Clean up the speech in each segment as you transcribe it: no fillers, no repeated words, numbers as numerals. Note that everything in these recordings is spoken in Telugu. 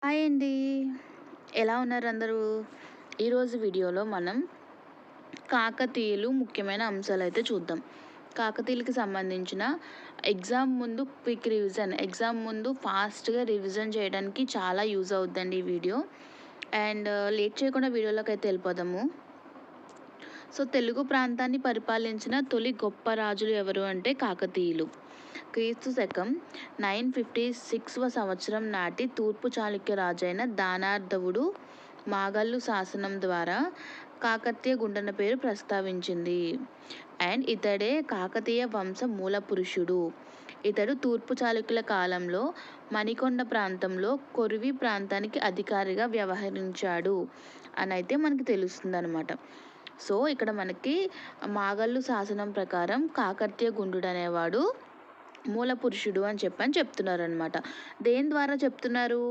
హాయ్ అండి. ఎలా ఉన్నారు అందరూ? ఈరోజు వీడియోలో మనం కాకతీయులు ముఖ్యమైన అంశాలైతే చూద్దాం. కాకతీయులకి సంబంధించిన ఎగ్జామ్ ముందు క్విక్ రివిజన్, ఎగ్జామ్ ముందు ఫాస్ట్‌గా రివిజన్ చేయడానికి చాలా యూజ్ అవుద్దండి ఈ వీడియో. అండ్ లేట్ చేయకుండా వీడియోలోకైతే వెళ్ళిపోదాము. సో, తెలుగు ప్రాంతాన్ని పరిపాలించిన తొలి గొప్ప రాజులు ఎవరు అంటే కాకతీయులు. క్రీస్తు శకం 956వ సంవత్సరం నాటి తూర్పు చాళుక్య రాజైన దానార్దవుడు మాగల్లు శాసనం ద్వారా కాకతీయ గుండన పేరు ప్రస్తావించింది. అండ్ ఇతడే కాకతీయ వంశ మూల పురుషుడు. ఇతడు తూర్పు చాళుక్యుల కాలంలో మణికొండ ప్రాంతంలో కొరివి ప్రాంతానికి అధికారిగా వ్యవహరించాడు అని అయితే మనకి తెలుస్తుందన్నమాట. సో ఇక్కడ మనకి మాగల్లు శాసనం ప్రకారం కాకతీయ గుండుడు అనేవాడు మూల పురుషుడు అని చెప్తున్నారనమాట. దేని ద్వారా చెప్తున్నారు?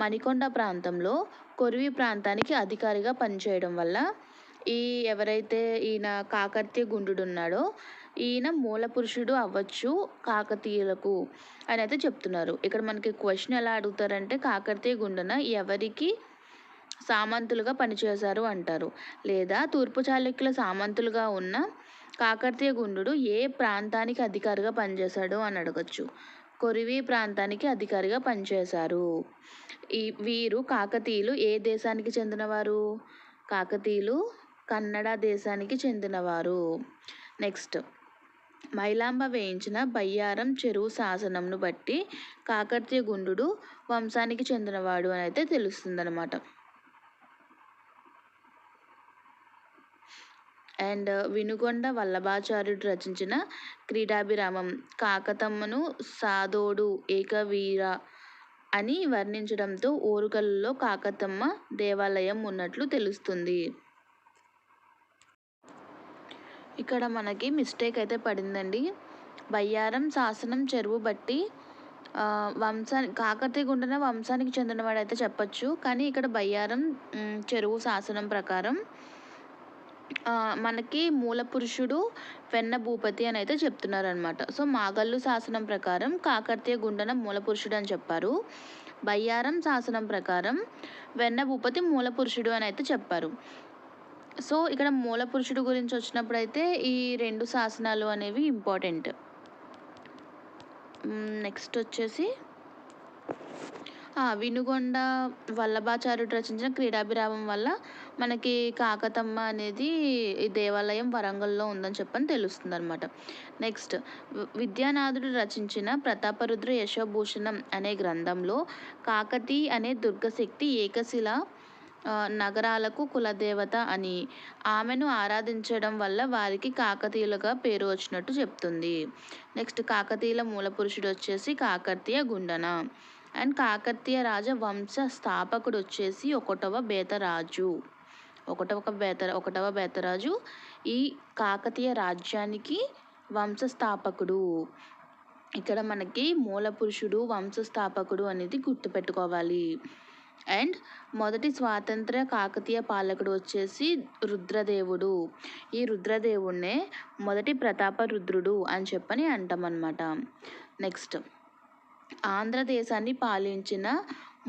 మణికొండ ప్రాంతంలో కొరివి ప్రాంతానికి అధికారిగా పనిచేయడం వల్ల ఎవరైతే ఈయన కాకతీయ గుండుడు ఉన్నాడో ఈయన మూల పురుషుడు అవ్వచ్చు కాకతీయులకు అని అయితే చెప్తున్నారు. ఇక్కడ మనకి క్వశ్చన్ ఎలా అడుగుతారంటే కాకతీయ గుండన ఎవరికి సామంతులుగా పనిచేశారు అంటారు. లేదా తూర్పు చాళుక్యుల సామంతులుగా ఉన్న కాకతీయ గుండుడు ఏ ప్రాంతానికి అధికారిగా పనిచేశాడు అని అడగచ్చు. కొరివి ప్రాంతానికి అధికారిగా పనిచేశారు. వీరు కాకతీయులు ఏ దేశానికి చెందినవారు? కాకతీయులు కన్నడ దేశానికి చెందినవారు. నెక్స్ట్, మైలాంబ వేయించిన బయ్యారం చెరువు శాసనంను బట్టి కాకతీయ గుండుడు వంశానికి చెందినవాడు అని అయితే తెలుస్తుందన్నమాట. అండ్ వినుకొండ వల్లభాచార్యుడు రచించిన క్రీడాభిరామం కాకతమ్మను సాధోడు ఏకవీర అని వర్ణించడంతో ఓరుగల్లులో కాకతమ్మ దేవాలయం ఉన్నట్లు తెలుస్తుంది. ఇక్కడ మనకి మిస్టేక్ అయితే పడిందండి. బయ్యారం శాసనం చెరువు బట్టి కాకతీయ గుండన వంశానికి చెందినవాడైతే చెప్పచ్చు. కానీ ఇక్కడ బయ్యారం చెరువు శాసనం ప్రకారం మనకి మూల పురుషుడు వెన్న భూపతి అని అయితే చెప్తున్నారనమాట. సో మాగల్లు శాసనం ప్రకారం కాకతీయ గుండన మూల పురుషుడు అని చెప్పారు. బయ్యారం శాసనం ప్రకారం వెన్న భూపతి మూల పురుషుడు అని అయితే చెప్పారు. సో ఇక్కడ మూల పురుషుడు గురించి వచ్చినప్పుడు అయితే ఈ రెండు శాసనాలు అనేవి ఇంపార్టెంట్. నెక్స్ట్ వచ్చేసి వినుగొండ వల్లభాచార్యుడు రచించిన క్రీడాభిరామం వల్ల మనకి కాకతమ్మ అనేది ఈ దేవాలయం వరంగల్లో ఉందని తెలుస్తుంది అనమాట. నెక్స్ట్, విద్యానాథుడు రచించిన ప్రతాపరుద్ర యశోభూషణం అనే గ్రంథంలో కాకతి అనే దుర్గశక్తి ఏకశిల నగరాలకు కులదేవత అని, ఆమెను ఆరాధించడం వల్ల వారికి కాకతీయులుగా పేరు వచ్చినట్టు చెప్తుంది. నెక్స్ట్, కాకతీయుల మూల పురుషుడు వచ్చేసి కాకతీయ గుండన. అండ్ కాకతీయ రాజ వంశ స్థాపకుడు వచ్చేసి ఒకటవ బేతరాజు ఈ కాకతీయ రాజ్యానికి వంశస్థాపకుడు. ఇక్కడ మనకి మూల పురుషుడు వంశస్థాపకుడు అనేది గుర్తుపెట్టుకోవాలి. అండ్ మొదటి స్వాతంత్ర కాకతీయ పాలకుడు వచ్చేసి రుద్రదేవుడు. ఈ రుద్రదేవుడినే మొదటి ప్రతాపరుద్రుడు అని అంటామన్నమాట. నెక్స్ట్, ఆంధ్రదేశాన్ని పాలించిన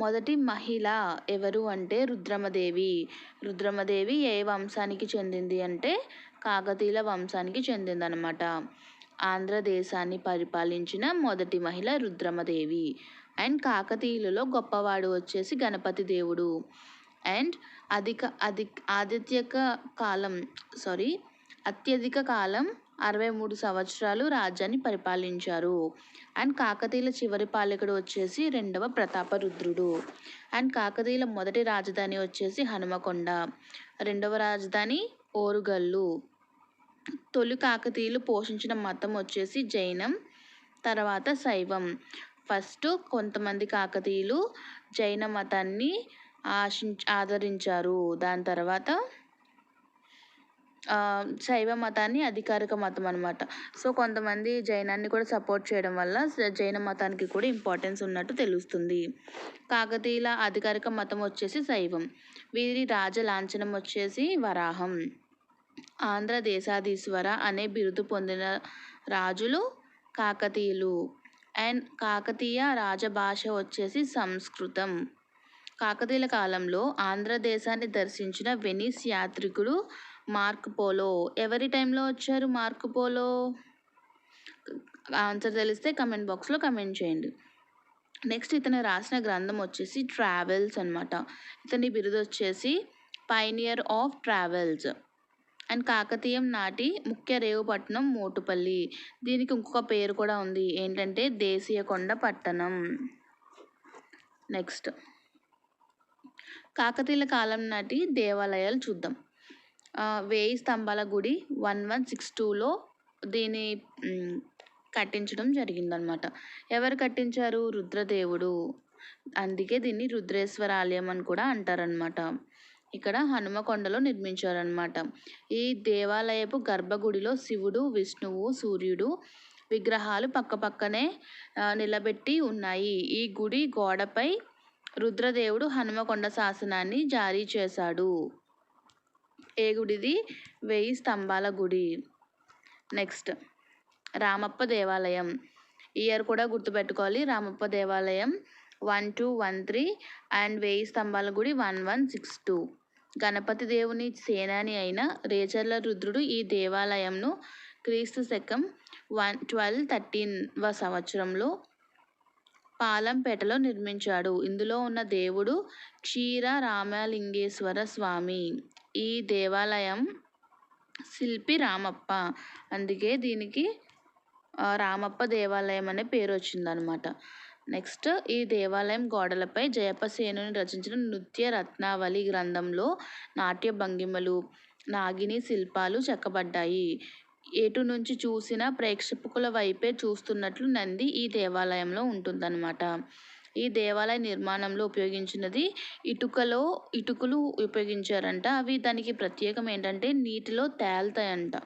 మొదటి మహిళ ఎవరు అంటే రుద్రమదేవి ఏ వంశానికి చెందింది అంటే కాకతీయుల వంశానికి చెందిందనమాట. ఆంధ్రదేశాన్ని పరిపాలించిన మొదటి మహిళ రుద్రమదేవి. అండ్ కాకతీయులలో గొప్పవాడు వచ్చేసి గణపతి దేవుడు. అండ్ అత్యధిక కాలం 63 సంవత్సరాలు రాజ్యాన్ని పరిపాలించారు. అండ్ కాకతీయుల చివరి పాలకుడు వచ్చేసి రెండవ ప్రతాపరుద్రుడు. అండ్ కాకతీయుల మొదటి రాజధాని వచ్చేసి హనుమకొండ, రెండవ రాజధాని ఓరుగల్లు. తొలి కాకతీయులు పోషించిన మతం వచ్చేసి జైనం, తర్వాత శైవం. ఫస్ట్ కొంతమంది కాకతీయులు జైన మతాన్ని ఆదరించారు. దాని తర్వాత శైవ మతాన్ని అధికారిక మతం అనమాట. సో కొంతమంది జైనాన్ని కూడా సపోర్ట్ చేయడం వల్ల జైన మతానికి కూడా ఇంపార్టెన్స్ ఉన్నట్టు తెలుస్తుంది. కాకతీయుల అధికారిక మతం వచ్చేసి శైవం. వీరి రాజ లాంఛనం వచ్చేసి వరాహం. ఆంధ్ర దేశాధీశ్వర అనే బిరుదు పొందిన రాజులు కాకతీయులు. అండ్ కాకతీయ రాజభాష వచ్చేసి సంస్కృతం. కాకతీయుల కాలంలో ఆంధ్రదేశాన్ని దర్శించిన వెనిస్ యాత్రికుడు మార్క్ పోలో. ఎవరి టైంలో వచ్చారు మార్క్ పోలో? ఆన్సర్ తెలిస్తే కమెంట్ బాక్స్లో కమెంట్ చేయండి. నెక్స్ట్ ఇతను రాసిన గ్రంథం వచ్చేసి ట్రావెల్స్ అనమాట. ఇతని బిరుదు వచ్చేసి పైనియర్ ఆఫ్ ట్రావెల్స్. అండ్ కాకతీయం నాటి ముఖ్య రేవు పట్టణం మోటుపల్లి. దీనికి ఇంకొక పేరు కూడా ఉంది, ఏంటంటే దేశీయకొండ పట్టణం. నెక్స్ట్ కాకతీయుల కాలం నాటి దేవాలయాలు చూద్దాం. 1000 స్తంభాల గుడి 1162లో దీని కట్టించడం జరిగిందనమాట. ఎవరు కట్టించారు? రుద్రదేవుడు. అందుకే దీన్ని రుద్రేశ్వర ఆలయం అని కూడా అంటారనమాట. ఇక్కడ హనుమకొండలో నిర్మించారనమాట. ఈ దేవాలయపు గర్భగుడిలో శివుడు, విష్ణువు, సూర్యుడు విగ్రహాలు పక్కపక్కనే నిలబెట్టి ఉన్నాయి. ఈ గుడి గోడపై రుద్రదేవుడు హనుమకొండ శాసనాన్ని జారీ చేశాడు. ఏ గుడిది? 1000 స్తంభాల గుడి. నెక్స్ట్ రామప్ప దేవాలయం. ఇయర్ కూడా గుర్తుపెట్టుకోవాలి. రామప్ప దేవాలయం 1213 అండ్ 1000 స్తంభాల గుడి 1162. గణపతి దేవుని సేనాని అయిన రేచర్ల రుద్రుడు ఈ దేవాలయంను క్రీస్తు శకం 1213వ సంవత్సరంలో పాలంపేటలో నిర్మించాడు. ఇందులో ఉన్న దేవుడు క్షీర రామలింగేశ్వర స్వామి. ఈ దేవాలయం శిల్పి రామప్ప. అందుకే దీనికి రామప్ప దేవాలయం అనే పేరు వచ్చిందనమాట. నెక్స్ట్ ఈ దేవాలయం గోడలపై జయపసేనుని రచించిన నృత్య రత్నావళి గ్రంథంలో నాట్య భంగిమలు, నాగిని శిల్పాలు చెక్కబడ్డాయి. ఎటు నుంచి చూసినా ప్రేక్షకుల వైపే చూస్తున్నట్లు నంది ఈ దేవాలయంలో ఉంటుందన్నమాట. ఈ దేవాలయ నిర్మాణంలో ఉపయోగించినది ఇటుకలు ఉపయోగించారంట. అవి దానికి ప్రత్యేకం ఏంటంటే నీటిలో తేలుతాయంట.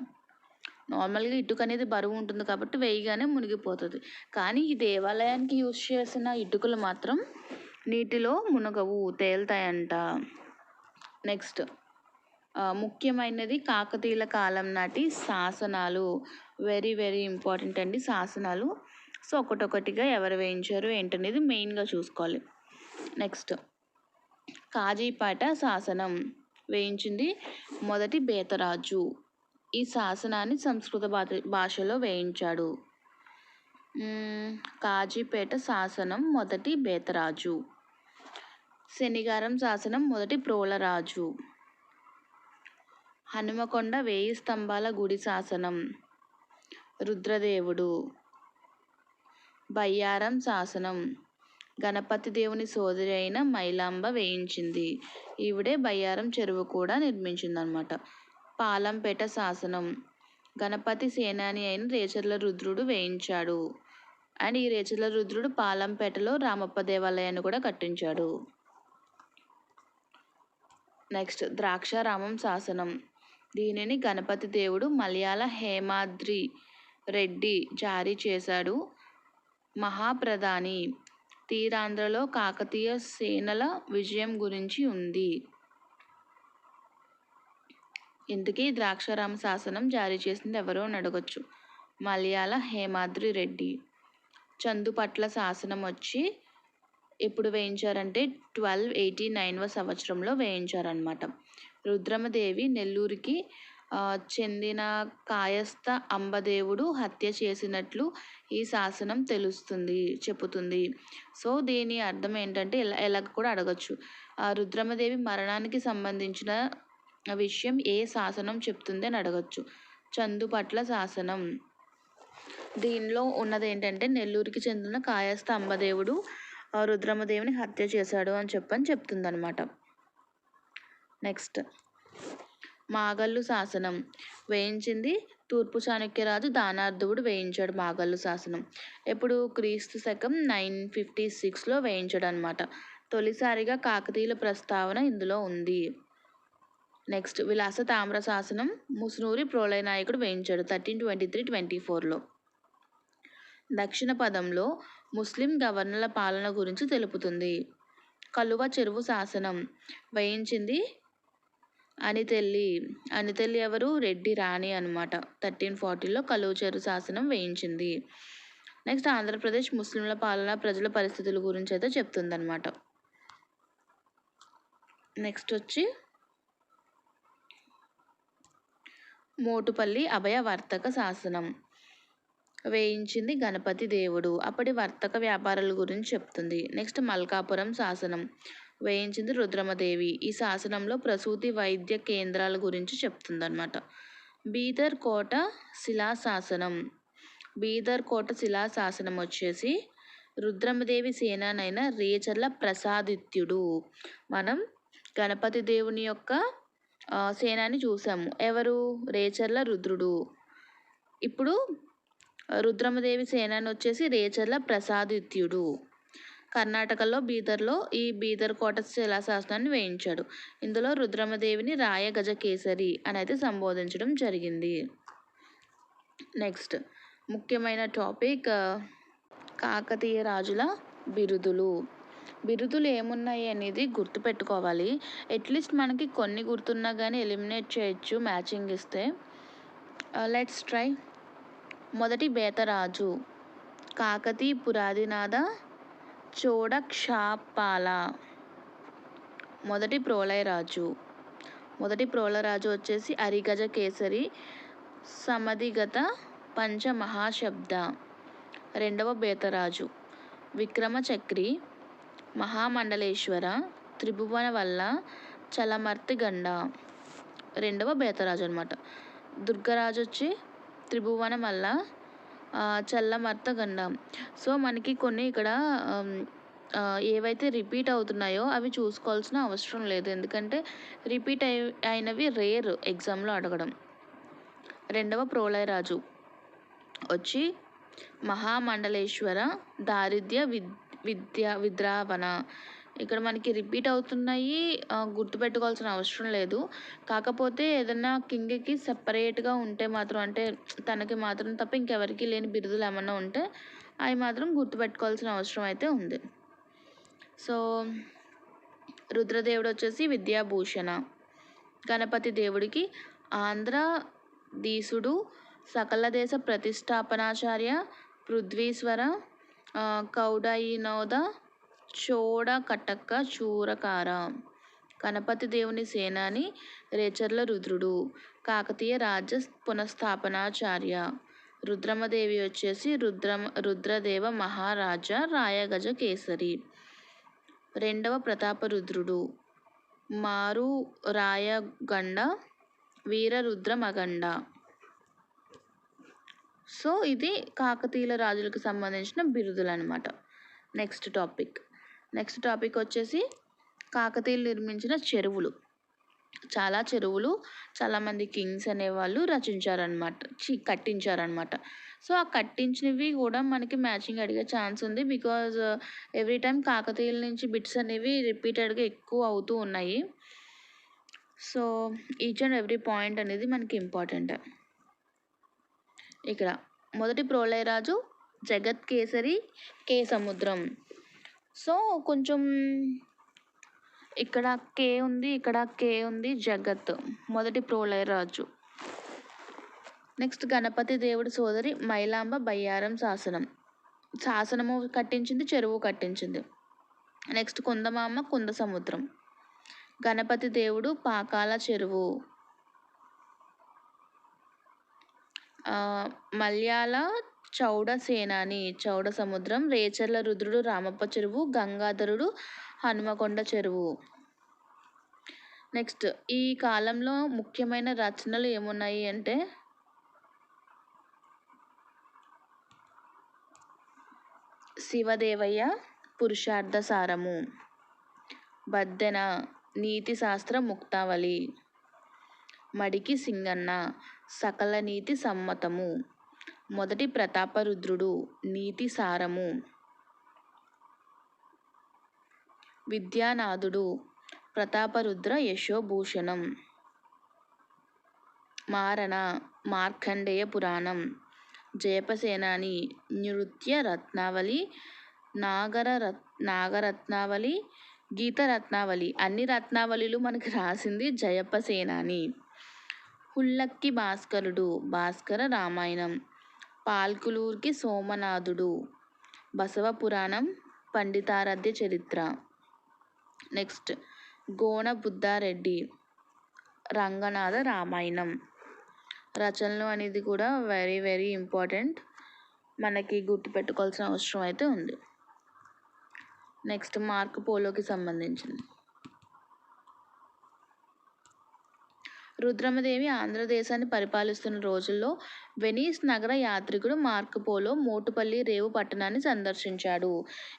నార్మల్గా ఇటుక అనేది బరువు ఉంటుంది కాబట్టి వేయగానే మునిగిపోతుంది. కానీ ఈ దేవాలయానికి యూజ్ చేసిన ఇటుకలు మాత్రం నీటిలో మునగవు, తేలుతాయంట. నెక్స్ట్ ముఖ్యమైనది కాకతీయుల కాలం నాటి శాసనాలు. వెరీ వెరీ ఇంపార్టెంట్ అండి శాసనాలు. సో ఒకటొకటిగా ఎవరు వేయించారు ఏంటనేది మెయిన్గా చూసుకోవాలి. నెక్స్ట్ కాజీపేట శాసనం వేయించింది మొదటి బేతరాజు. ఈ శాసనాన్ని సంస్కృత భాషలో వేయించాడు. కాజీపేట శాసనం మొదటి బేతరాజు. శనిగారం శాసనం మొదటి ప్రోలరాజు. హనుమకొండ 1000 స్తంభాల గుడి శాసనం రుద్రదేవుడు. బయ్యారం శాసనం గణపతి దేవుని సోదరి అయిన మైలాంబ వేయించింది. ఈవిడే బయ్యారం చెరువు కూడా నిర్మించిందనమాట. పాలంపేట శాసనం గణపతి సేనాని అయిన రేచర్ల రుద్రుడు వేయించాడు. అండ్ ఈ రేచర్ల రుద్రుడు పాలంపేటలో రామప్ప దేవాలయాన్ని కూడా కట్టించాడు. నెక్స్ట్ ద్రాక్షారామం శాసనం. దీనిని గణపతి దేవుడు మలయాళ హేమాద్రి రెడ్డి జారీ చేశాడు. మహాప్రధాని తీరాంధ్రలో కాకతీయ సేనల విజయం గురించి ఉంది. ఇందుకే ద్రాక్షారామ శాసనం జారీ చేసింది ఎవరో అని అడగచ్చు. మలయాళ హేమాద్రి రెడ్డి. చందుపట్ల శాసనం వచ్చి ఎప్పుడు వేయించారంటే 1289వ సంవత్సరంలో వేయించారనమాట. రుద్రమదేవి నెల్లూరుకి చెందిన కాయస్థ అంబదేవుడు హత్య చేసినట్లు ఈ శాసనం చెప్పుతుంది. సో దీని అర్థం ఏంటంటే ఎలా కూడా అడగచ్చు. రుద్రమదేవి మరణానికి సంబంధించిన విషయం ఏ శాసనం చెప్తుంది అని అడగచ్చు. చందుపట్ల శాసనం. దీనిలో ఉన్నది ఏంటంటే నెల్లూరుకి చెందిన కాయస్థ అంబదేవుడు రుద్రమదేవిని హత్య చేశాడు అని చెప్తుందనమాట. నెక్స్ట్ మాగల్లు శాసనం వేయించింది తూర్పు చాళుక్యరాజు దానార్ధవుడు వేయించాడు మాగల్లు శాసనం. ఎప్పుడు? క్రీస్తు శకం 956లో వేయించాడు అనమాట. తొలిసారిగా కాకతీయుల ప్రస్తావన ఇందులో ఉంది. నెక్స్ట్ విలాస తామ్ర శాసనం ముసునూరి ప్రోలయ నాయకుడు వేయించాడు 1323-24లో. దక్షిణ పదంలో ముస్లిం గవర్నర్ల పాలన గురించి తెలుపుతుంది. కలువ చెరువు శాసనం వేయించింది అనితెల్లి ఎవరు? రెడ్డి రాణి అనమాట. 1340లో కలువ చెరువు శాసనం వేయించింది. నెక్స్ట్ ఆంధ్రప్రదేశ్ ముస్లింల పాలన ప్రజల పరిస్థితుల గురించి అయితే చెప్తుందన్నమాట. నెక్స్ట్ వచ్చి మోటుపల్లి అభయ వర్తక శాసనం వేయించింది గణపతి దేవుడు. అప్పటి వర్తక వ్యాపారాల గురించి చెప్తుంది. నెక్స్ట్ మల్కాపురం శాసనం వేయించింది రుద్రమదేవి. ఈ శాసనంలో ప్రసూతి వైద్య కేంద్రాల గురించి చెప్తుందన్నమాట. బీదర్ కోట శిలాశాసనం. బీదర్ కోట శిలాశాసనం వచ్చేసి రుద్రమదేవి సేనానైన రేచర్ల ప్రసాదిత్యుడు. మనం గణపతి దేవుని యొక్క సేనాని చూసాము. ఎవరు? రేచర్ల రుద్రుడు. ఇప్పుడు రుద్రమదేవి సేనాని వచ్చేసి రేచర్ల ప్రసాదిత్యుడు. కర్ణాటకలో బీదర్లో ఈ బీదర్ కోట శిలాశాసనాన్ని వేయించాడు. ఇందులో రుద్రమదేవిని రాయగజ కేసరి అని అయితే సంబోధించడం జరిగింది. నెక్స్ట్ ముఖ్యమైన టాపిక్ కాకతీయ రాజుల బిరుదులు. బిరుదులు ఏమున్నాయి అనేది గుర్తుపెట్టుకోవాలి. అట్లీస్ట్ మనకి కొన్ని గుర్తున్నా కానీ ఎలిమినేట్ చేయొచ్చు మ్యాచింగ్ ఇస్తే. Let's try. మొదటి బేతరాజు కాకతీ పురాదినాథ చోడక్షపాల. మొదటి ప్రోలయరాజు వచ్చేసి అరిగజ కేసరి సమధిగత పంచమహాశబ్ద. రెండవ బేతరాజు విక్రమచక్రి మహామండలేశ్వర త్రిభువన వల్ల చలమర్తిగండ. రెండవ బేతరాజు అనమాట. దుర్గరాజు వచ్చి త్రిభువన వల్ల చల్లమర్తగండ. సో మనకి కొన్ని ఇక్కడ ఏవైతే రిపీట్ అవుతున్నాయో అవి చూసుకోవాల్సిన అవసరం లేదు, ఎందుకంటే రిపీట్ అయినవి రేర్ ఎగ్జామ్లో అడగడం. రెండవ ప్రోలయరాజు వచ్చి మహామండలేశ్వర దారిద్ర్య విద్రావణ. ఇక్కడ మనకి రిపీట్ అవుతున్నాయి, గుర్తుపెట్టుకోవాల్సిన అవసరం లేదు. కాకపోతే ఏదన్నా కింగ్కి సెపరేట్గా ఉంటే మాత్రం, అంటే తనకి మాత్రం తప్ప ఇంకెవరికి లేని బిరుదులు ఏమన్నా ఉంటే అవి మాత్రం గుర్తుపెట్టుకోవాల్సిన అవసరం అయితే ఉంది. సో రుద్రదేవుడు వచ్చేసి విద్యాభూషణ. గణపతి దేవుడికి ఆంధ్రదీసుడు సకల దేశ ప్రతిష్టాపనాచార్య పృథ్వీశ్వర కౌడయినోద చోడకటక చూరకార. గణపతి దేవుని సేనాని రేచర్ల రుద్రుడు. కాకతీయ రాజ్య పునఃస్థాపనాచార్య. రుద్రమదేవి వచ్చేసి రుద్రదేవ మహారాజా రాయగజ కేసరి. రెండవ ప్రతాపరుద్రుడు మారు రాయగండ వీరరుద్ర మగండ. సో ఇది కాకతీయుల రాజులకు సంబంధించిన బిరుదులు అనమాట. నెక్స్ట్ టాపిక్ వచ్చేసి కాకతీయులు నిర్మించిన చెరువులు. చాలా చెరువులు చాలామంది కింగ్స్ అనేవాళ్ళు కట్టించారనమాట. సో ఆ కట్టించినవి కూడా మనకి మ్యాచింగ్ అడిగే ఛాన్స్ ఉంది, బికాజ్ ఎవ్రీ టైం కాకతీయుల నుంచి బిట్స్ అనేవి రిపీటెడ్గా ఎక్కువ అవుతూ ఉన్నాయి. So each and every point అనేది మనకి ఇంపార్టెంట్. ఇక్కడ మొదటి ప్రోలయరాజు జగత్ కేసరి కే సముద్రం. సో కొంచెం ఇక్కడ కే ఉంది, జగత్ మొదటి ప్రోలయరాజు. నెక్స్ట్ గణపతి దేవుడి సోదరి మైలాంబ బయ్యారం శాసనము కట్టించింది, చెరువు కట్టించింది. నెక్స్ట్ కుందమామ కుంద సముద్రం. గణపతి దేవుడు పాకాల చెరువు. మల్యాల చౌడ సేనాని చౌడ సముద్రం. రేచర్ల రుద్రుడు రామప్ప చెరువు. గంగాధరుడు హనుమకొండ చెరువు. నెక్స్ట్ ఈ కాలంలో ముఖ్యమైన రచనలు ఏమున్నాయి అంటే శివదేవయ్య పురుషార్థ సారము, బద్దెన నీతి శాస్త్ర ముక్తావళి, మడికి సింగన్న సకల నీతి సమ్మతము, మొదటి ప్రతాపరుద్రుడు నీతి సారము, విద్యానాథుడు ప్రతాపరుద్ర యశోభూషణం, మారణ మార్కండేయ పురాణం, జయపసేనాని నృత్య రత్నావళి, నాగరత్నావళి, గీతరత్నావళి. అన్ని రత్నావళిలు మనకి రాసింది జయపసేనాని. హుల్లక్కి భాస్కరుడు భాస్కర రామాయణం, పాల్కులూర్కి సోమనాథుడు బసవ పురాణం, పండితారాధ్య చరిత్ర. నెక్స్ట్ గోన బుద్ధారెడ్డి, రంగనాథ రామాయణం. రచనలు అనేది కూడా వెరీ వెరీ ఇంపార్టెంట్, మనకి గుర్తుపెట్టుకోవాల్సిన అవసరం అయితే ఉంది. నెక్స్ట్ మార్కో పోలోకి సంబంధించింది. రుద్రమదేవి ఆంధ్రదేశాన్ని పరిపాలిస్తున్న రోజుల్లో వెనీస్ నగర యాత్రికుడు మార్కో పోలో మోటుపల్లి రేవు పట్టణాన్ని సందర్శించాడు.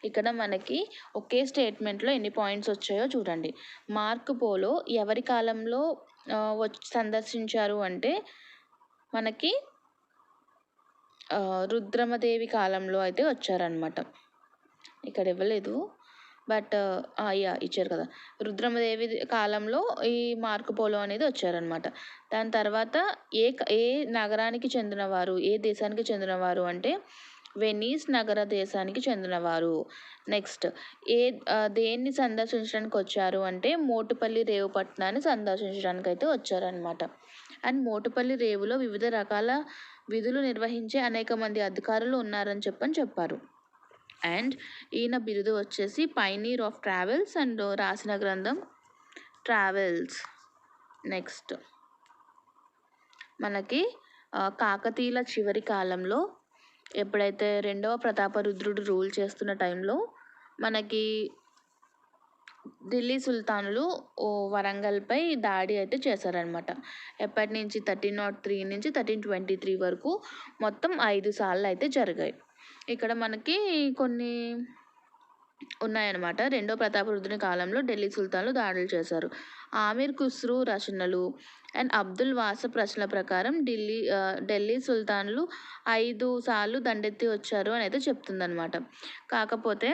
ఇక్కడ మనకి ఒకే స్టేట్మెంట్లో ఎన్ని పాయింట్స్ వచ్చాయో చూడండి. మార్కో పోలో ఎవరి కాలంలో సందర్శించారు అంటే మనకి రుద్రమదేవి కాలంలో అయితే వచ్చారనమాట. ఇక్కడ ఇవ్వలేదు, బట్ ఇచ్చారు కదా. రుద్రమదేవి కాలంలో ఈ మార్కో పోలో అనేది వచ్చారనమాట. దాని తర్వాత ఏ నగరానికి చెందినవారు, ఏ దేశానికి చెందినవారు అంటే వెనీస్ నగర దేశానికి చెందినవారు. నెక్స్ట్ దేన్ని సందర్శించడానికి వచ్చారు అంటే మోటుపల్లి రేవు పట్టణాన్ని సందర్శించడానికి అయితే వచ్చారనమాట. అండ్ మోటుపల్లి రేవులో వివిధ రకాల విధులు నిర్వహించే అనేక మంది అధికారులు ఉన్నారని చెప్పారు. అండ్ ఈయన బిరుదు వచ్చేసి పైనీర్ ఆఫ్ ట్రావెల్స్ అండ్ రాసిన గ్రంథం ట్రావెల్స్. నెక్స్ట్ మనకి కాకతీయుల చివరి కాలంలో ఎప్పుడైతే రెండవ ప్రతాపరుద్రుడు రూల్ చేస్తున్న టైంలో మనకి ఢిల్లీ సుల్తానులు వరంగల్పై దాడి అయితే చేశారనమాట. ఎప్పటి నుంచి 1303 నుంచి 1323 వరకు మొత్తం 5 సార్లు అయితే జరిగాయి. ఇక్కడ మనకి కొన్ని ఉన్నాయన్నమాట. రెండో ప్రతాపరుద్రుని కాలంలో ఢిల్లీ సుల్తాన్లు దాడులు చేశారు. ఆమీర్ ఖుస్రూ రచనలు అండ్ అబ్దుల్ వాసఫ్ రచనల ప్రకారం ఢిల్లీ సుల్తాన్లు 5 సార్లు దండెత్తి వచ్చారు అని అయితే చెప్తుందన్నమాట. కాకపోతే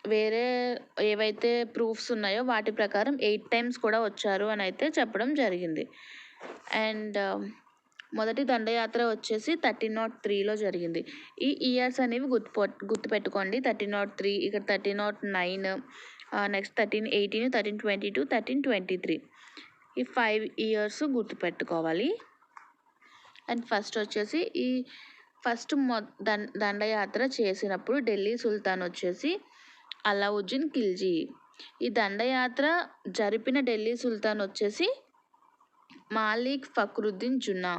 వేరే ఏవైతే ప్రూఫ్స్ ఉన్నాయో వాటి ప్రకారం 8 టైమ్స్ కూడా వచ్చారు అని అయితే చెప్పడం జరిగింది. అండ్ మొదటి దండయాత్ర వచ్చేసి 1303లో జరిగింది. ఈ ఇయర్స్ అనేవి గుర్తుపెట్టుకోండి. 1303, ఇక్కడ 1309, నెక్స్ట్ 1318, 1322, 1323, ఈ 5 ఇయర్స్ గుర్తుపెట్టుకోవాలి. అండ్ ఫస్ట్ వచ్చేసి ఈ దండయాత్ర చేసినప్పుడు ఢిల్లీ సుల్తాన్ వచ్చేసి అలావుద్దీన్ ఖిల్జీ. ఈ దండయాత్ర జరిపిన ఢిల్లీ సుల్తాన్ వచ్చేసి మాలిక్ ఫక్రుద్దీన్ జున్నా.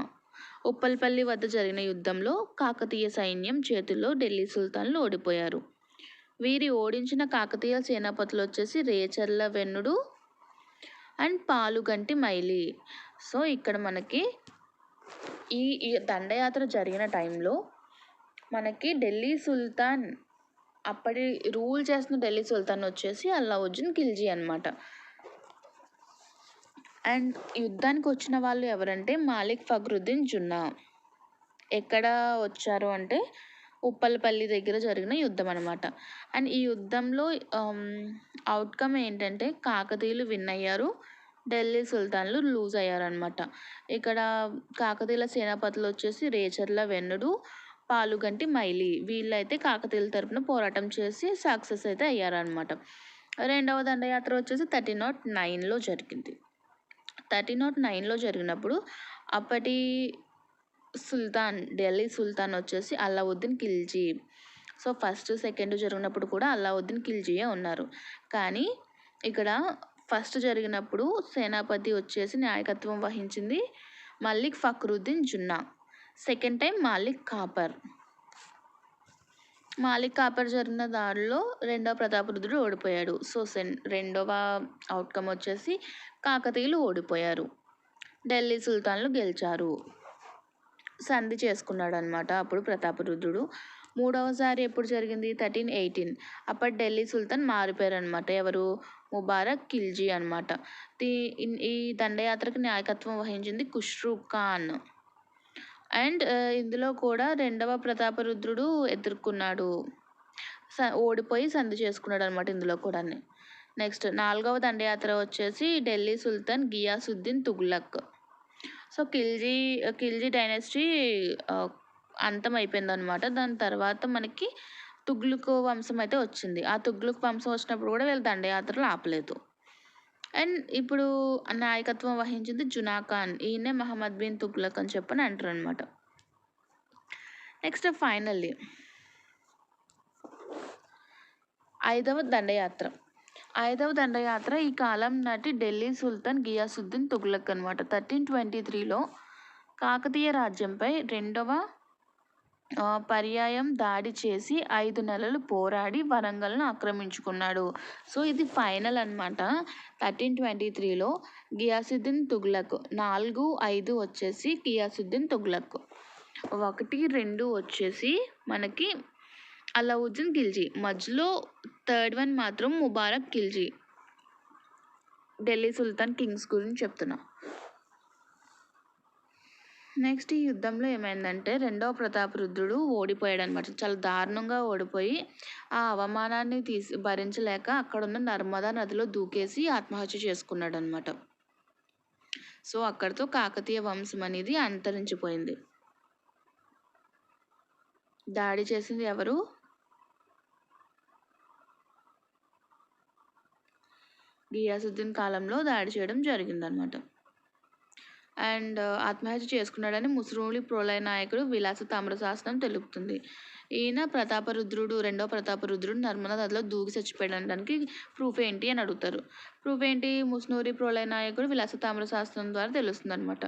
ఉప్పల్పల్లి వద్ద జరిగిన యుద్ధంలో కాకతీయ సైన్యం చేతుల్లో ఢిల్లీ సుల్తాన్లు ఓడిపోయారు. వీరి ఓడించిన కాకతీయ సేనాపతులు వచ్చేసి రేచర్ల వెన్నుడు అండ్ పాలుగంటి మైలి. సో ఇక్కడ మనకి ఈ దండయాత్ర జరిగిన టైంలో మనకి ఢిల్లీ సుల్తాన్, అప్పటి రూల్ చేస్తున్న ఢిల్లీ సుల్తాన్ వచ్చేసి అలావుద్దీన్ ఖిల్జీ అనమాట. అండ్ యుద్ధానికి వచ్చిన వాళ్ళు ఎవరంటే మాలిక్ ఫక్రుద్దీన్ జున్నా. ఎక్కడ వచ్చారు అంటే ఉప్పల్పల్లి దగ్గర జరిగిన యుద్ధం అనమాట. అండ్ ఈ యుద్ధంలో అవుట్కమ్ ఏంటంటే కాకతీయులు విన్ అయ్యారు, ఢిల్లీ సుల్తాన్లు లూజ్ అయ్యారనమాట. ఇక్కడ కాకతీయుల సేనాపతులు వచ్చేసి రేచర్ల వెన్నుడు, పాలుగంటి మైలి. వీళ్ళైతే కాకతీయుల తరపున పోరాటం చేసి సక్సెస్ అయితే అయ్యారనమాట. రెండవ దండయాత్ర వచ్చేసి 1309లో జరిగింది. 1309లో జరిగినప్పుడు అప్పటి ఢిల్లీ సుల్తాన్ వచ్చేసి Alauddin Khilji. So first second జరిగినప్పుడు కూడా అలావుద్దీన్ ఖిల్జీయే ఉన్నారు. కానీ ఇక్కడ ఫస్ట్ జరిగినప్పుడు సేనాపతి వచ్చేసి నాయకత్వం వహించింది మలిక్ ఫక్రుద్దీన్ జున్నా. సెకండ్ టైం మాలిక్ కాపర్ జరిగిన దాడిలో రెండవ ప్రతాపరుద్రుడు ఓడిపోయాడు. సో రెండవ అవుట్కమ్ వచ్చేసి కాకతీయులు ఓడిపోయారు, ఢిల్లీ సుల్తాన్లు గెలిచారు. సంధి చేసుకున్నాడు అనమాట అప్పుడు ప్రతాపరుద్రుడు. మూడవసారి ఎప్పుడు జరిగింది? 1318. అప్పటి ఢిల్లీ సుల్తాన్ మారిపోయారు అనమాట. ఎవరు? ముబారక్ ఖిల్జీ అనమాట. ఈ దండయాత్రకు నాయకత్వం వహించింది ఖుస్రూ ఖాన్. అండ్ ఇందులో కూడా రెండవ ప్రతాపరుద్రుడు ఎదుర్కొన్నాడు, ఓడిపోయి సంధి చేసుకున్నాడు అనమాట ఇందులో కూడా. నెక్స్ట్ నాలుగవ దండయాత్ర వచ్చేసి ఢిల్లీ సుల్తాన్ గియాసుద్దీన్ తుగ్లక్. సో ఖిల్జీ డైనస్టీ అంతం అయిపోయింది అనమాట. దాని తర్వాత మనకి తుగ్లక్ వంశం అయితే వచ్చింది. ఆ తుగ్లక్ వంశం వచ్చినప్పుడు కూడా వీళ్ళు దండయాత్రలు ఆపలేదు. అండ్ ఇప్పుడు నాయకత్వం వహించింది జునా ఖాన్. ఈయనే మహమ్మద్ బిన్ తుగ్లక్ అని చెప్పని అంటారు అనమాట. నెక్స్ట్ ఫైనల్లీ ఐదవ దండయాత్ర. ఐదవ దండయాత్ర ఈ కాలం నాటి ఢిల్లీ సుల్తాన్ గియాసుద్దీన్ తుగ్లక్ అనమాట. 1323లో కాకతీయ రాజ్యంపై రెండవ పర్యాయం దాడి చేసి 5 నెలలు పోరాడి వరంగల్ను ఆక్రమించుకున్నాడు. సో ఇది ఫైనల్ అనమాట. 1323లో గియాసుద్దీన్ తుగ్లక్. 4, 5 వచ్చేసి గియాసుద్దీన్ తుగ్లక్. 1, 2 వచ్చేసి మనకి అలావుద్దీన్ ఖిల్జీ. మధ్యలో థర్డ్ వన్ మాత్రం ముబారక్ ఖిల్జీ. ఢిల్లీ సుల్తాన్ కింగ్స్ గురించి చెప్తున్నా. నెక్స్ట్ ఈ యుద్ధంలో ఏమైందంటే రెండవ ప్రతాపరుద్రుడు ఓడిపోయాడు అనమాట. చాలా దారుణంగా ఓడిపోయి ఆ అవమానాన్ని భరించలేక అక్కడున్న నర్మదా నదిలో దూకేసి ఆత్మహత్య చేసుకున్నాడు అనమాట. సో అక్కడితో కాకతీయ వంశం అనేది అంతరించిపోయింది. దాడి చేసింది ఎవరు? గియాసుద్దీన్ కాలంలో దాడి చేయడం జరిగిందనమాట. అండ్ ఆత్మహత్య చేసుకున్నాడని ముస్నూరి ప్రోలయ నాయకుడు విలాస తామ్రశాసనం తెలుపుతుంది. ఈయన రెండవ ప్రతాపరుద్రుడు నర్మదా నదిలో దూకి చచ్చిపోయడానికి ప్రూఫ్ ఏంటి అని అడుగుతారు. ప్రూఫ్ ఏంటి? ముస్నూరి ప్రోలయ నాయకుడు విలాస తామ్రశాసనం ద్వారా తెలుస్తుంది అనమాట.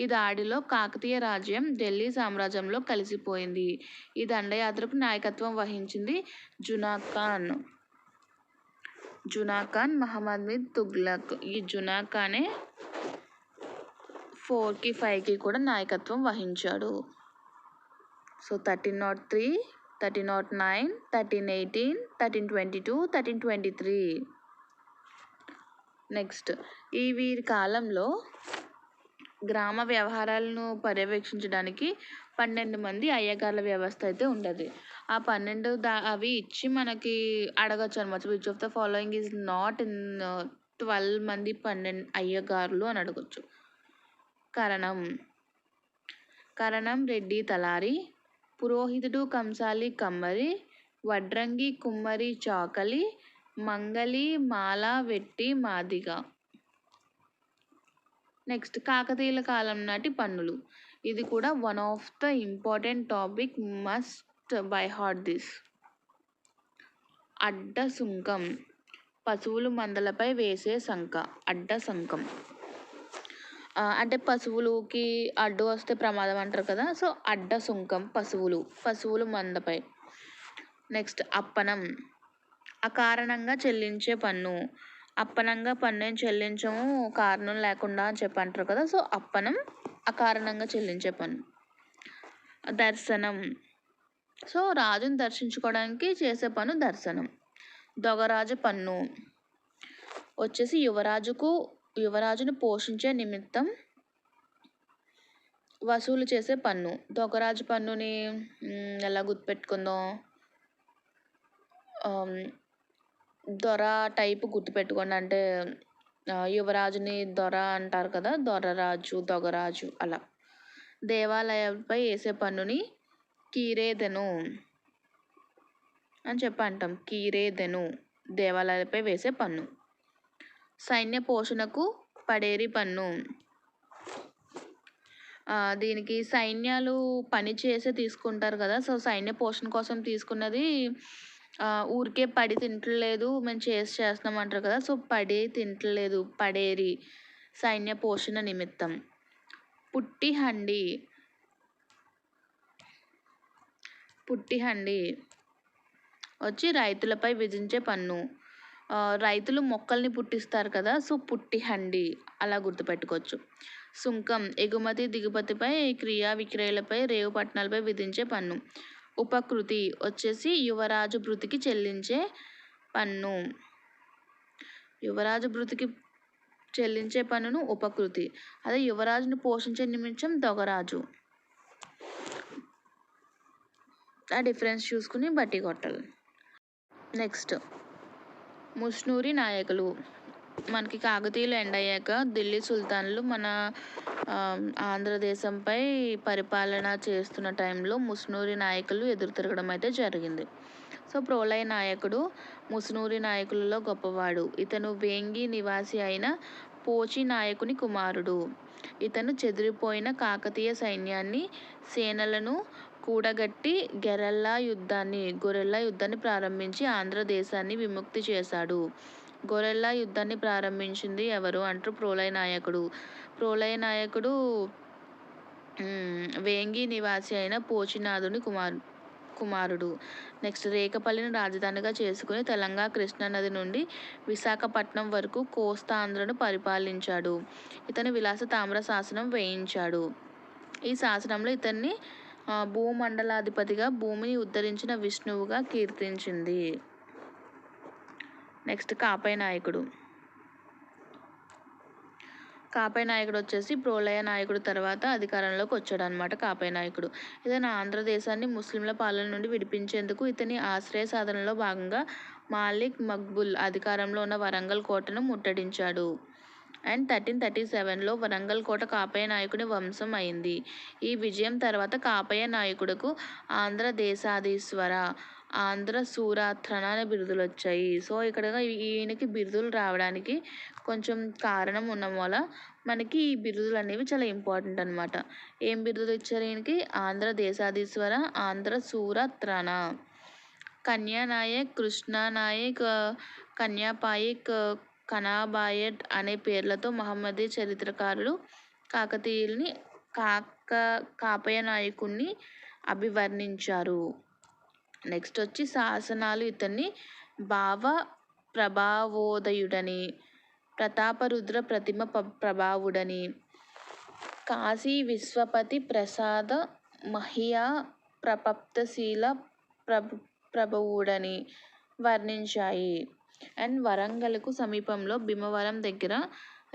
ఈ దాడిలో కాకతీయ రాజ్యం ఢిల్లీ సామ్రాజ్యంలో కలిసిపోయింది. ఈ దండయాత్రకు నాయకత్వం వహించింది జునాఖాన్ మహమ్మద్ తుగ్లక్. ఈ జునాఖానే 4కి 5కి కూడా నాయకత్వం వహించాడు. సో 1303, 1309, 1318, 1322, 1323. నెక్స్ట్ ఈ వీరి కాలంలో గ్రామ వ్యవహారాలను పర్యవేక్షించడానికి 12 మంది అయ్యగార్ల వ్యవస్థ అయితే ఉండేది. ఆ 12 అవి ఇచ్చి మనకి అడగచ్చు అనమాట. Which of the following is not in 12 మంది 12 అయ్యగారులు అని అడగచ్చు. కరణం రెడ్డి తలారి, పురోహితుడు కంసాలి కమ్మరి, వడ్రంగి కుమ్మరి చాకలి, మంగలి మాల వెట్టి మాదిగ. నెక్స్ట్ కాకతీయుల కాలం నాటి పన్నులు. ఇది కూడా one of the important topic, must by heart this. అడ్డ సుంకం, పశువులు మందలపై వేసే సంక. అడ్డ సంకం అంటే పశువులకి అడ్డు వస్తే ప్రమాదం అంటారు కదా. సో అడ్డ సుంకం పశువులు మందపై. నెక్స్ట్ అప్పనం, అకారణంగా చెల్లించే పన్ను. అప్పనంగా పన్ను చెల్లించము కారణం లేకుండా అని చెప్పి అంటారు కదా. సో అప్పనం అకారణంగా చెల్లించే పన్ను. దర్శనం, సో రాజుని దర్శించుకోవడానికి చేసే పన్ను దర్శనం. దొగరాజు పన్ను వచ్చేసి యువరాజును పోషించే నిమిత్తం వసూలు చేసే పన్ను. దొగరాజు పన్నుని ఎలా గుర్తుపెట్టుకుందాం? దొర టైపు గుర్తుపెట్టుకోండి. అంటే యువరాజుని దొర అంటారు కదా, దొరరాజు దొగరాజు అలా. దేవాలయాలపై వేసే పన్నుని కీరేదెను అని చెప్పి అంటాం. కీరేదెను దేవాలయాలపై వేసే పన్ను. సైన్య పోషణకు పడేరి పన్ను. దీనికి సైన్యాలు పని చేసే తీసుకుంటారు కదా. సో సైన్య పోషణ కోసం తీసుకున్నది. ఊరికే పడి తింటలేదు, మేము చేస్తున్నాం అంటారు కదా. సో పడి తింటలేదు, పడేరి సైన్య పోషణ నిమిత్తం. పుట్టి హండి వచ్చి రైతులపై విధించే పన్ను. రైతులు మొక్కల్ని పుట్టిస్తారు కదా. సో పుట్టి హండి అలా గుర్తుపెట్టుకోవచ్చు. సుంకం, ఎగుమతి దిగుమతిపై, క్రియా విక్రయాలపై, రేవు పట్టణాలపై విధించే పన్ను. ఉపకృతి వచ్చేసి యువరాజు భృతికి చెల్లించే పన్ను. యువరాజు భృతికి చెల్లించే పన్నును ఉపకృతి. అదే యువరాజును పోషించే నిమిత్తం దొగరాజు. ఆ డిఫరెన్స్ చూసుకుని బట్టి కొట్టాలి. నెక్స్ట్ ముస్నూరి నాయకులు. మనకి కాకతీయులు ఎండ్ అయ్యాక ఢిల్లీ సుల్తాన్లు మన ఆంధ్రదేశంపై పరిపాలన చేస్తున్న టైంలో ముస్నూరి నాయకులు ఎదురు తిరగడం అయితే జరిగింది. సో ప్రోలయ నాయకుడు ముస్నూరి నాయకులలో గొప్పవాడు. ఇతను వేంగి నివాసి అయిన పోచి నాయకుని కుమారుడు. ఇతను చెదిరిపోయిన కాకతీయ సైన్యాన్ని సేనలను కూడగట్టి గొరెల్లా యుద్ధాన్ని ప్రారంభించి ఆంధ్రదేశాన్ని విముక్తి చేశాడు. గొరెల్లా యుద్ధాన్ని ప్రారంభించింది ఎవరు అంటారు? ప్రోలయ నాయకుడు వేంగి నివాసి అయిన పోచినాథుని కుమారుడు. నెక్స్ట్, రేకపల్లిని రాజధానిగా చేసుకుని తెలంగాణ కృష్ణానది నుండి విశాఖపట్నం వరకు కోస్తాంధ్రను పరిపాలించాడు. ఇతని విలాస తామ్ర శాసనం వేయించాడు. ఈ శాసనంలో ఇతన్ని భూమండలాధిపతిగా, భూమిని ఉద్ధరించిన విష్ణువుగా కీర్తించింది. నెక్స్ట్, కాపయ నాయకుడు వచ్చేసి ప్రోలయ నాయకుడు తర్వాత అధికారంలోకి వచ్చాడు అనమాట. కాపయ నాయకుడు ఇతను ఆంధ్రదేశాన్ని ముస్లింల పాలన నుండి విడిపించేందుకు ఇతని ఆశ్రయ సాధనలో భాగంగా మాలిక్ మక్బుల్ అధికారంలో ఉన్న వరంగల్ కోటను ముట్టడించాడు. అండ్ 1337లో వరంగల్ కోట కాపయ నాయకుని వంశం అయింది. ఈ విజయం తర్వాత కాపయ నాయకుడుకు ఆంధ్ర దేశాధీశ్వర, ఆంధ్ర సూరాత్రణ అనే బిరుదులు వచ్చాయి. సో ఇక్కడ ఈయనకి బిరుదులు రావడానికి కొంచెం కారణం ఉన్న వల్ల మనకి ఈ బిరుదులు అనేవి చాలా ఇంపార్టెంట్ అనమాట. ఏం బిరుదులు ఇచ్చారు ఈయనకి? ఆంధ్ర దేశాధీశ్వర, ఆంధ్ర సూరాత్రణ. కన్యానాయక్, కృష్ణానాయక్, కన్యాపాయక్, కనాబాయట్ అనే పేర్లతో మహమ్మదీ చరిత్రకారులు కాకతీయుల్ని కాపయ నాయకుణ్ణి అభివర్ణించారు. నెక్స్ట్ వచ్చి శాసనాలు ఇతన్ని భావ ప్రభావోదయుడని, ప్రతాపరుద్ర ప్రతిమ ప్రభావుడని, కాశీ విశ్వపతి ప్రసాద మహియా ప్రపప్తశీల ప్రభువుడని వర్ణించాయి. అండ్ వరంగల్కు సమీపంలో భీమవరం దగ్గర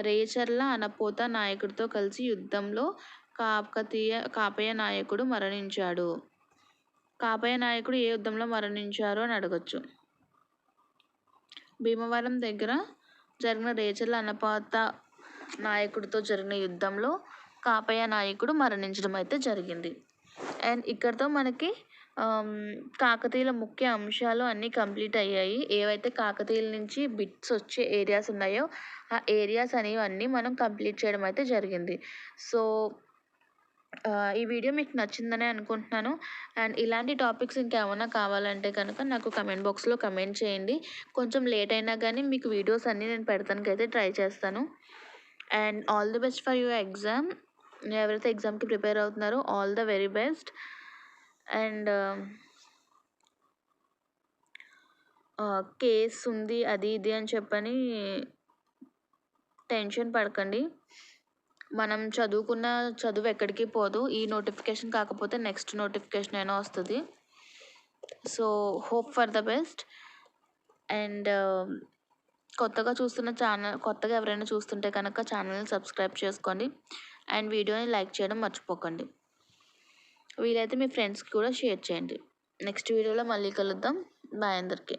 రేచర్ల అనపోత నాయకుడితో కలిసి యుద్ధంలో కాపయ నాయకుడు మరణించాడు. కాపయ నాయకుడు ఏ యుద్ధంలో మరణించారు అని అడగచ్చు. భీమవరం దగ్గర జరిగిన రేచర్ల అనపోత నాయకుడితో జరిగిన యుద్ధంలో కాపయ నాయకుడు మరణించడం అయితే జరిగింది. అండ్ ఇక్కడితో మనకి కాకతీయుల ముఖ్య అంశాలు అన్నీ కంప్లీట్ అయ్యాయి. ఏవైతే కాకతీయుల నుంచి బిట్స్ వచ్చే ఏరియాస్ ఉన్నాయో ఆ ఏరియాస్ అనేవి అన్నీ మనం కంప్లీట్ చేయడం అయితే జరిగింది. సో ఈ వీడియో మీకు నచ్చిందనే అనుకుంటున్నాను. అండ్ ఇలాంటి టాపిక్స్ ఇంకేమైనా కావాలంటే కనుక నాకు కమెంట్ బాక్స్లో కమెంట్ చేయండి. కొంచెం లేట్ అయినా కానీ మీకు వీడియోస్ అన్నీ నేను పెడతానికి అయితే ట్రై చేస్తాను. And all the best for your exam. ఎవరైతే ఎగ్జామ్కి ప్రిపేర్ అవుతున్నారో all the very best. And case ఉంది అది ఇది అని చెప్పని టెన్షన్ పడకండి. మనం చదువుకున్న చదువు ఎక్కడికి పోదు. ఈ నోటిఫికేషన్ కాకపోతే నెక్స్ట్ నోటిఫికేషన్ అయినా వస్తుంది. So hope for the best. And కొత్తగా ఎవరైనా చూస్తుంటే కనుక ఛానల్ని సబ్స్క్రైబ్ చేసుకోండి. అండ్ వీడియోని లైక్ చేయడం మర్చిపోకండి. వీలైతే మీ ఫ్రెండ్స్కి కూడా షేర్ చేయండి. నెక్స్ట్ వీడియోలో మళ్ళీ కలుద్దాం. బాయ్ అందరికీ.